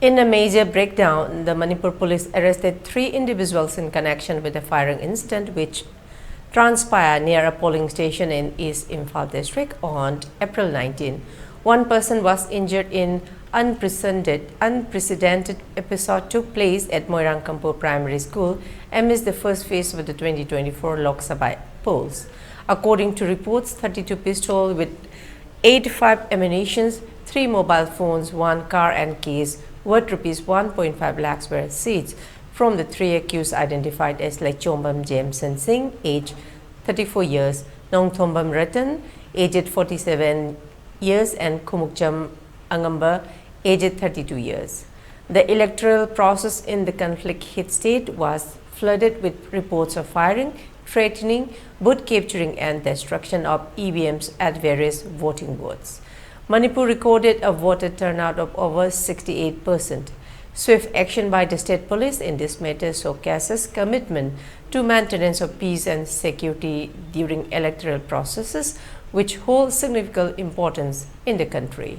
In a major breakdown, the Manipur police arrested 3 individuals in connection with a firing incident which transpired near a polling station in East Imphal district on April 19. One person was injured in unprecedented episode took place at Moirangkampur Primary School amidst the first phase of the 2024 Lok Sabha polls. According to reports, 32 pistols with 85 ammunitions, 3 mobile phones, 1 car and keys worth Rs 1.5 lakhs were seized from the 3 accused identified as Lechombam Jameson Singh, age 34 years, Nongthombam Ratan, aged 47 years, and Kumukcham Angamba, aged 32 years. The electoral process in the conflict-hit state was flooded with reports of firing, threatening, booth capturing and destruction of EVMs at various voting booths. Manipur recorded a voter turnout of over 68%. Swift action by the state police in this matter showcases commitment to maintenance of peace and security during electoral processes, which hold significant importance in the country.